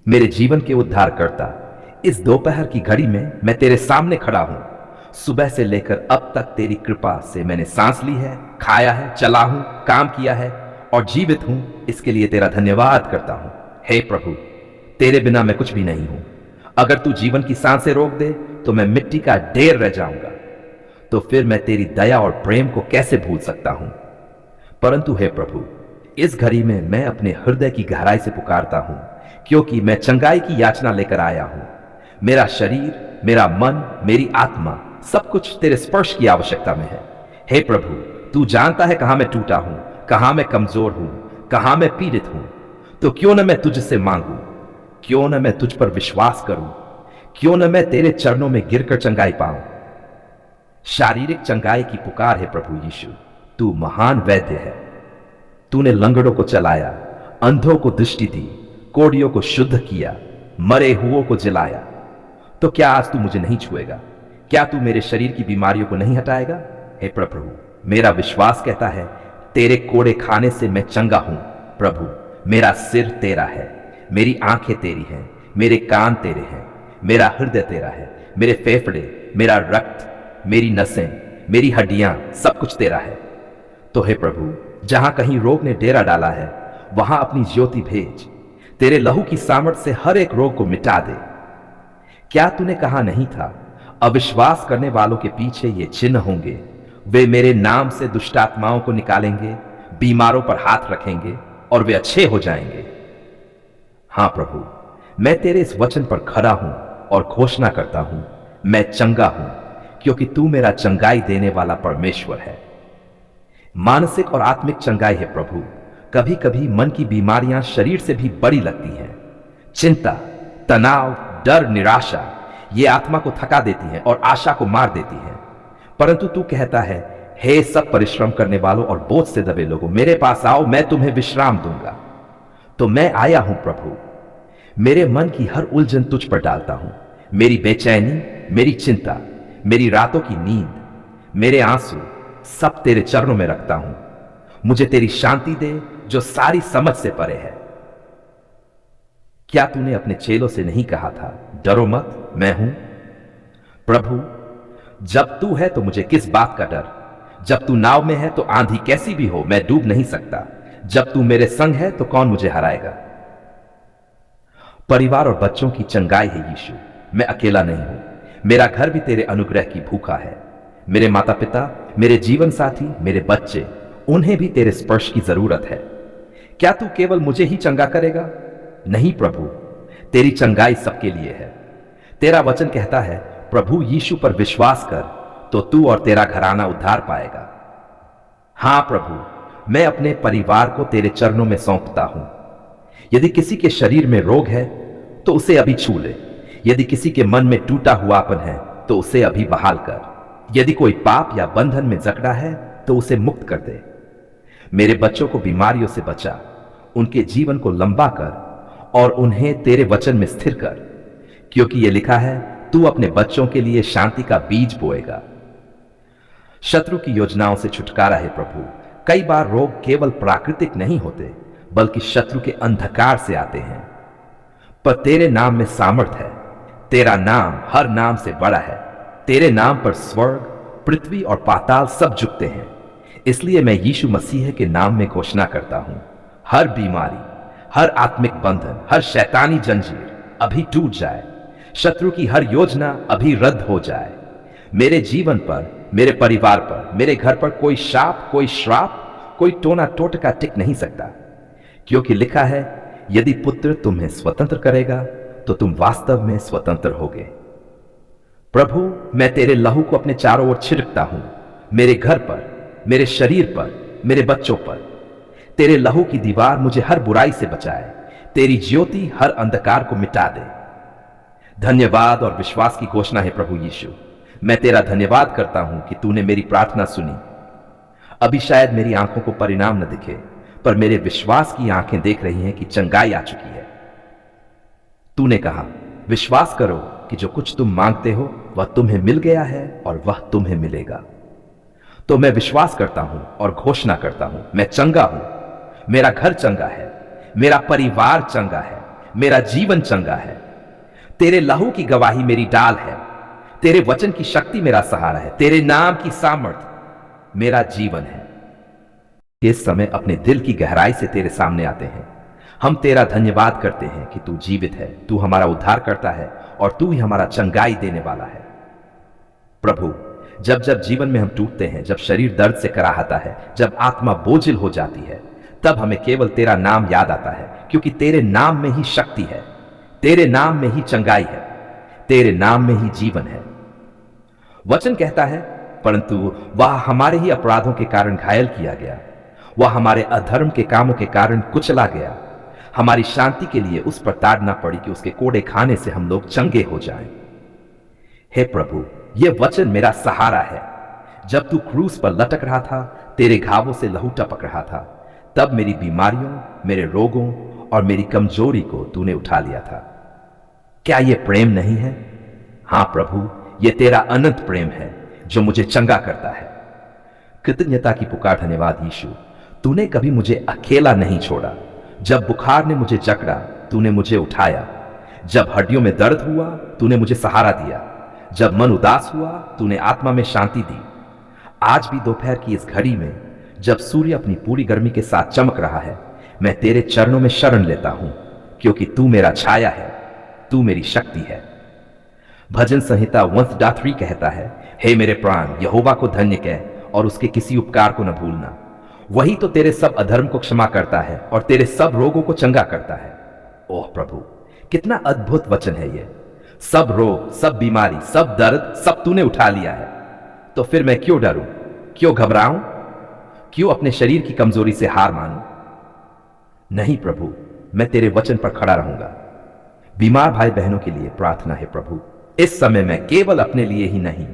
मेरे जीवन के उद्धारकर्ता, इस दोपहर की घड़ी में मैं तेरे सामने खड़ा हूं। सुबह से लेकर अब तक तेरी कृपा से मैंने सांस ली है, खाया है, चला हूं, काम किया है और जीवित हूं। इसके लिए तेरा धन्यवाद करता हूं। हे प्रभु, तेरे बिना मैं कुछ भी नहीं हूं। अगर तू जीवन की सांसें रोक दे तो मैं मिट्टी का ढेर रह जाऊंगा। तो फिर मैं तेरी दया और प्रेम को कैसे भूल सकता हूं। परंतु हे प्रभु, इस घड़ी में मैं अपने हृदय की गहराई से पुकारता हूं, क्योंकि मैं चंगाई की याचना लेकर आया हूं। मेरा शरीर, मेरा मन, मेरी आत्मा, सब कुछ तेरे स्पर्श की आवश्यकता में है। हे प्रभु, तू जानता है कहां मैं टूटा हूं, कहां मैं कमजोर हूं, कहां मैं पीड़ित हूं। तो क्यों न मैं तुझसे मांगू, क्यों न मैं तुझ पर विश्वास करूं, क्यों न मैं तेरे चरणों में गिरकर चंगाई पाऊं। शारीरिक चंगाई की पुकार है प्रभु यीशु। तू महान वैद्य है। तूने लंगड़ों को चलाया, अंधों को दृष्टि दी, कोढ़ियों को शुद्ध किया, मरे हुओं को जिलाया। तो क्या आज तू मुझे नहीं छुएगा? क्या तू मेरे शरीर की बीमारियों को नहीं हटाएगा? हे प्रभु, मेरा विश्वास कहता है तेरे कोड़े खाने से मैं चंगा हूं। प्रभु, मेरा सिर तेरा है, मेरी आंखें तेरी हैं, मेरे कान तेरे हैं, मेरा हृदय तेरा है, मेरे फेफड़े, मेरा रक्त, मेरी नसें, मेरी हड्डियां, सब कुछ तेरा है। तो हे प्रभु, जहां कहीं रोग ने डेरा डाला है वहां अपनी ज्योति भेज। तेरे लहू की सामर्थ्य से हर एक रोग को मिटा दे। क्या तूने कहा नहीं था, अविश्वास करने वालों के पीछे ये चिन्ह होंगे, वे मेरे नाम से दुष्ट आत्माओं को निकालेंगे, बीमारों पर हाथ रखेंगे और वे अच्छे हो जाएंगे। हां प्रभु, मैं तेरे इस वचन पर खड़ा हूं और घोषणा करता हूं, मैं चंगा हूं, क्योंकि तू मेरा चंगाई देने वाला परमेश्वर है। मानसिक और आत्मिक चंगाई है प्रभु। कभी कभी मन की बीमारियां शरीर से भी बड़ी लगती हैं। चिंता, तनाव, डर, निराशा, ये आत्मा को थका देती हैं और आशा को मार देती हैं। परंतु तू कहता है, हे सब परिश्रम करने वालों और बोझ से दबे लोगों, मेरे पास आओ, मैं तुम्हें विश्राम दूंगा। तो मैं आया हूं प्रभु। मेरे मन की हर उलझन तुझ पर डालता हूं। मेरी बेचैनी, मेरी चिंता, मेरी रातों की नींद, मेरे आंसू, सब तेरे चरणों में रखता हूं। मुझे तेरी शांति दे जो सारी समझ से परे है। क्या तूने अपने चेलों से नहीं कहा था, डरो मत, मैं हूं? प्रभु, जब तू है तो मुझे किस बात का डर? जब तू नाव में है तो आंधी कैसी भी हो मैं डूब नहीं सकता। जब तू मेरे संग है तो कौन मुझे हराएगा? परिवार और बच्चों की चंगाई है यीशु। मैं अकेला नहीं हूं, मेरा घर भी तेरे अनुग्रह की भूखा है। मेरे माता पिता, मेरे जीवन साथी, मेरे बच्चे, उन्हें भी तेरे स्पर्श की जरूरत है। क्या तू केवल मुझे ही चंगा करेगा? नहीं प्रभु, तेरी चंगाई सबके लिए है। तेरा वचन कहता है, प्रभु यीशु पर विश्वास कर तो तू और तेरा घराना उद्धार पाएगा। हां प्रभु, मैं अपने परिवार को तेरे चरणों में सौंपता हूं। यदि किसी के शरीर में रोग है तो उसे अभी छू ले। यदि किसी के मन में टूटा हुआपन है तो उसे अभी बहाल कर। यदि कोई पाप या बंधन में जकड़ा है तो उसे मुक्त कर दे। मेरे बच्चों को बीमारियों से बचा, उनके जीवन को लंबा कर और उन्हें तेरे वचन में स्थिर कर, क्योंकि यह लिखा है, तू अपने बच्चों के लिए शांति का बीज बोएगा। शत्रु की योजनाओं से छुटकारा है प्रभु। कई बार रोग केवल प्राकृतिक नहीं होते, बल्कि शत्रु के अंधकार से आते हैं। पर तेरे नाम में सामर्थ है। तेरा नाम हर नाम से बड़ा है। तेरे नाम पर स्वर्ग, पृथ्वी और पाताल सब झुकते हैं। इसलिए मैं यीशु मसीह के नाम में घोषणा करता हूं, हर बीमारी, हर आत्मिक बंधन, हर शैतानी जंजीर अभी टूट जाए। शत्रु की हर योजना अभी रद्द हो जाए। मेरे जीवन पर, मेरे परिवार पर, मेरे घर पर कोई शाप, कोई श्राप, कोई टोना टोटका टिक नहीं सकता, क्योंकि लिखा है, यदि पुत्र तुम्हें स्वतंत्र करेगा तो तुम वास्तव में स्वतंत्र होगे। प्रभु, मैं तेरे लहू को अपने चारों ओर छिड़कता हूं, मेरे घर पर, मेरे शरीर पर, मेरे बच्चों पर। तेरे लहू की दीवार मुझे हर बुराई से बचाए। तेरी ज्योति हर अंधकार को मिटा दे। धन्यवाद और विश्वास की घोषणा है प्रभु यीशु। मैं तेरा धन्यवाद करता हूं कि तूने मेरी प्रार्थना सुनी। अभी शायद मेरी आंखों को परिणाम न दिखे, पर मेरे विश्वास की आंखें देख रही हैं कि चंगाई आ चुकी है। तूने कहा, विश्वास करो कि जो कुछ तुम मांगते हो वह तुम्हें मिल गया है और वह तुम्हें मिलेगा। तो मैं विश्वास करता हूं और घोषणा करता हूं, मैं चंगा हूं। मेरा घर चंगा है, मेरा परिवार चंगा है, मेरा जीवन चंगा है। तेरे लहू की गवाही मेरी डाल है। तेरे वचन की शक्ति मेरा सहारा है। तेरे नाम की सामर्थ मेरा जीवन है। इस समय अपने दिल की गहराई से तेरे सामने आते हैं। हम तेरा धन्यवाद करते हैं कि तू जीवित है, तू हमारा उद्धार करता है और तू ही हमारा चंगाई देने वाला है। प्रभु, जब जब जीवन में हम टूटते हैं, जब शरीर दर्द से कराहता है, जब आत्मा बोझिल हो जाती है, तब हमें केवल तेरा नाम याद आता है, क्योंकि तेरे नाम में ही शक्ति है, तेरे नाम में ही चंगाई है, तेरे नाम में ही जीवन है। वचन कहता है, परंतु वह हमारे ही अपराधों के कारण घायल किया गया, वह हमारे अधर्म के कामों के कारण कुचला गया। हमारी शांति के लिए उस पर ताड़ना पड़ी कि उसके कोड़े खाने से हम लोग चंगे हो जाएं। हे प्रभु, यह वचन मेरा सहारा है। जब तू क्रूस पर लटक रहा था, तेरे घावों से लहू टपक रहा था, तब मेरी बीमारियों, मेरे रोगों और मेरी कमजोरी को तूने उठा लिया था। क्या यह प्रेम नहीं है? हां प्रभु, यह तेरा अनंत प्रेम है जो मुझे चंगा करता है। कृतज्ञता की पुकार। धन्यवाद यीशु, तूने कभी मुझे अकेला नहीं छोड़ा। जब बुखार ने मुझे जकड़ा, तूने मुझे उठाया। जब हड्डियों में दर्द हुआ, तूने मुझे सहारा दिया। जब मन उदास हुआ, तूने आत्मा में शांति दी। आज भी दोपहर की इस घड़ी में, जब सूर्य अपनी पूरी गर्मी के साथ चमक रहा है, मैं तेरे चरणों में शरण लेता हूं, क्योंकि तू मेरा छाया है, तू मेरी शक्ति है। भजन संहिता 1:3 कहता है, हे मेरे प्राण, यहोवा को धन्य कह और उसके किसी उपकार को न भूलना। वही तो तेरे सब अधर्म को क्षमा करता है और तेरे सब रोगों को चंगा करता है। ओह प्रभु, कितना अद्भुत वचन है ये। सब रोग, सब बीमारी, सब दर्द, सब तूने उठा लिया है। तो फिर मैं क्यों डरूं, क्यों घबराऊं, क्यों अपने शरीर की कमजोरी से हार मानूं? नहीं प्रभु, मैं तेरे वचन पर खड़ा रहूंगा। बीमार भाई बहनों के लिए प्रार्थना है प्रभु। इस समय मैं केवल अपने लिए ही नहीं,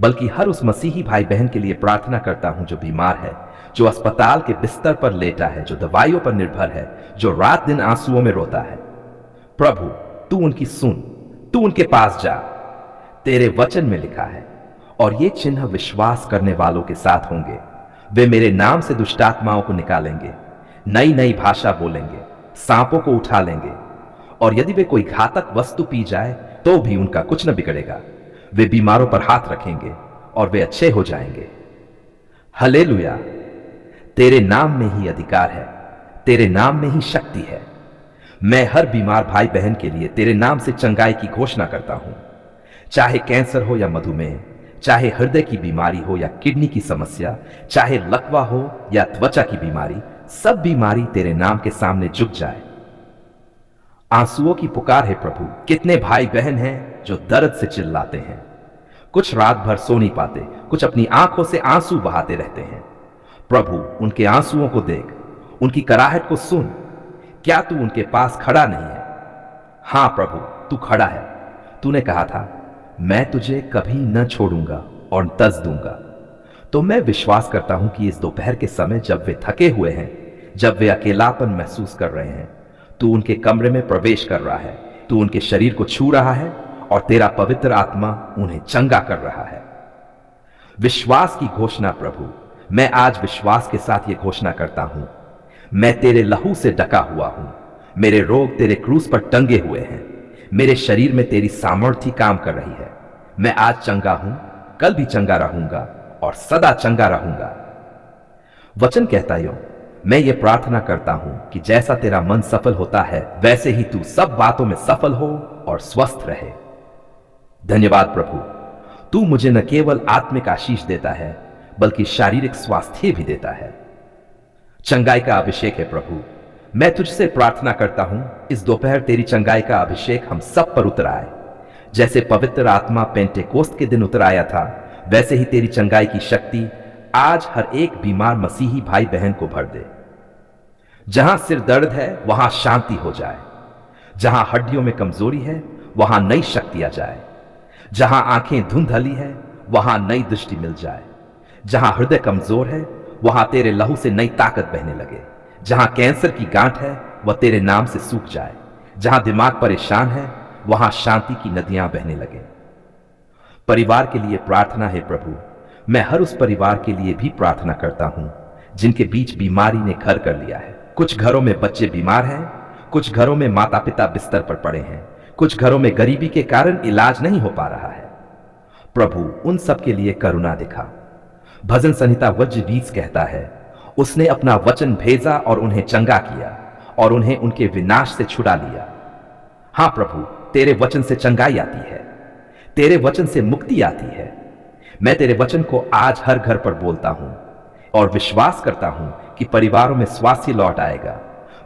बल्कि हर उस मसीही भाई बहन के लिए प्रार्थना करता हूं जो बीमार है, जो अस्पताल के बिस्तर पर लेटा है, जो दवाइयों पर निर्भर है, जो रात दिन आंसुओं में रोता है। प्रभु, तू उनकी सुन, तू उनके पास जा। तेरे वचन में लिखा है, और ये चिन्ह विश्वास करने वालों के साथ होंगे, वे मेरे नाम से दुष्टात्माओं को निकालेंगे, नई नई भाषा बोलेंगे, सांपों को उठा लेंगे, और यदि वे कोई घातक वस्तु पी जाए तो भी उनका कुछ न बिगड़ेगा। वे बीमारों पर हाथ रखेंगे और वे अच्छे हो जाएंगे। हालेलुया। तेरे नाम में ही अधिकार है, तेरे नाम में ही शक्ति है। मैं हर बीमार भाई बहन के लिए तेरे नाम से चंगाई की घोषणा करता हूं। चाहे कैंसर हो या मधुमेह, चाहे हृदय की बीमारी हो या किडनी की समस्या, चाहे लकवा हो या त्वचा की बीमारी, सब बीमारी तेरे नाम के सामने झुक जाए। आंसुओं की पुकार है प्रभु। कितने भाई बहन हैं जो दर्द से चिल्लाते हैं। कुछ रात भर सो नहीं पाते, कुछ अपनी आंखों से आंसू बहाते रहते हैं। प्रभु, उनके आंसुओं को देख, उनकी कराहट को सुन। क्या तू उनके पास खड़ा नहीं है? हां प्रभु, तू खड़ा है। तूने कहा था, मैं तुझे कभी न छोड़ूंगा और तज दूंगा। तो मैं विश्वास करता हूं कि इस दोपहर के समय, जब वे थके हुए हैं, जब वे अकेलापन महसूस कर रहे हैं, तू उनके कमरे में प्रवेश कर रहा है, तू उनके शरीर को छू रहा है और तेरा पवित्र आत्मा उन्हें चंगा कर रहा है। विश्वास की घोषणा प्रभु, मैं आज विश्वास के साथ यह घोषणा करता हूं, मैं तेरे लहू से ढका हुआ हूं। मेरे रोग तेरे क्रूस पर टंगे हुए हैं। मेरे शरीर में तेरी सामर्थ्य काम कर रही है। मैं आज चंगा हूं, कल भी चंगा रहूंगा और सदा चंगा रहूंगा। वचन कहता यूं, मैं ये प्रार्थना करता हूं कि जैसा तेरा मन सफल होता है, वैसे ही तू सब बातों में सफल हो और स्वस्थ रहे। धन्यवाद प्रभु, तू मुझे न केवल आत्मिक आशीष देता है, बल्कि शारीरिक स्वास्थ्य भी देता है। चंगाई का अभिषेक है प्रभु। मैं तुझसे प्रार्थना करता हूं, इस दोपहर तेरी चंगाई का अभिषेक हम सब पर उतर आए। जैसे पवित्र आत्मा पेंटेकोस्त के दिन उतर आया था, वैसे ही तेरी चंगाई की शक्ति आज हर एक बीमार मसीही भाई बहन को भर दे। जहां सिर दर्द है, वहां शांति हो जाए। जहां हड्डियों में कमजोरी है, वहां नई शक्ति आ जाए। जहां आंखें धुंधली है, वहां नई दृष्टि मिल जाए। जहां हृदय कमजोर है, वहां तेरे लहू से नई ताकत बहने लगे। जहां कैंसर की गांठ है, वह तेरे नाम से सूख जाए। जहां दिमाग परेशान है, वहां शांति की नदियां बहने लगे। परिवार के लिए प्रार्थना है प्रभु। मैं हर उस परिवार के लिए भी प्रार्थना करता हूं जिनके बीच बीमारी ने घर कर लिया है। कुछ घरों में बच्चे बीमार हैं, कुछ घरों में माता पिता बिस्तर पर पड़े हैं, कुछ घरों में गरीबी के कारण इलाज नहीं हो पा रहा है। प्रभु उन सब के लिए करुणा दिखा। भजन संहिता वज्र 20 कहता है, उसने अपना वचन भेजा और उन्हें चंगा किया और उन्हें उनके विनाश से छुड़ा लिया। हां प्रभु, तेरे वचन से चंगाई आती है, तेरे वचन से मुक्ति आती है। मैं तेरे वचन को आज हर घर पर बोलता हूं और विश्वास करता हूं कि परिवारों में स्वास्थ्य लौट आएगा,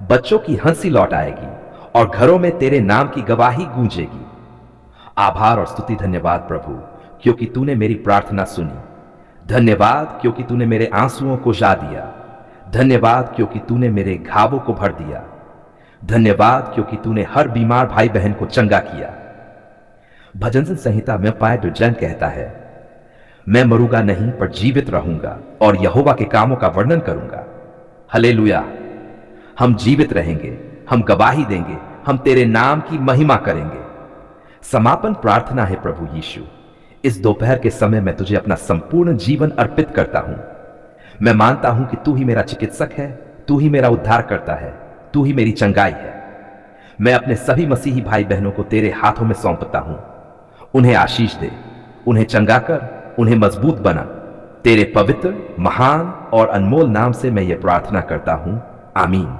बच्चों की हंसी लौट आएगी और घरों में तेरे नाम की गवाही गूंजेगी। आभार और स्तुति धन्यवाद प्रभु, क्योंकि तूने मेरी प्रार्थना सुनी। धन्यवाद क्योंकि तूने मेरे आंसुओं को जा दिया। धन्यवाद क्योंकि तूने मेरे घावों को भर दिया। धन्यवाद क्योंकि तूने हर बीमार भाई बहन को चंगा किया। भजन संहिता में पायट जैन कहता है, मैं मरूंगा नहीं पर जीवित रहूंगा और यहोवा के कामों का वर्णन करूंगा। हालेलुया। हम जीवित रहेंगे, हम गवाही देंगे, हम तेरे नाम की महिमा करेंगे। समापन प्रार्थना है प्रभु यीशु, इस दोपहर के समय मैं तुझे अपना संपूर्ण जीवन अर्पित करता हूं। मैं मानता हूं कि तू ही मेरा चिकित्सक है, तू ही मेरा उद्धार करता है, तू ही मेरी चंगाई है। मैं अपने सभी मसीही भाई बहनों को तेरे हाथों में सौंपता हूं। उन्हें आशीष दे, उन्हें चंगा कर, उन्हें मजबूत बना। तेरे पवित्र, महान और अनमोल नाम से मैं ये प्रार्थना करता हूं। आमीन।